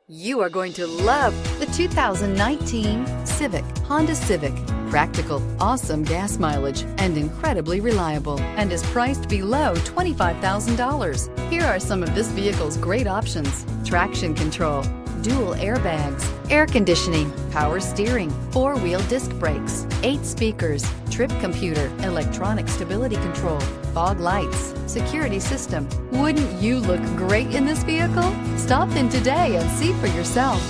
You are going to love the 2019 Civic, Honda Civic. Practical, awesome gas mileage, and incredibly reliable, and is priced below $25,000. Here are some of this vehicle's great options: traction control, dual airbags, air conditioning, power steering, four-wheel disc brakes, 8 speakers, trip computer, electronic stability control, fog lights, security system. Wouldn't you look great in this vehicle? Stop in today and see for yourself.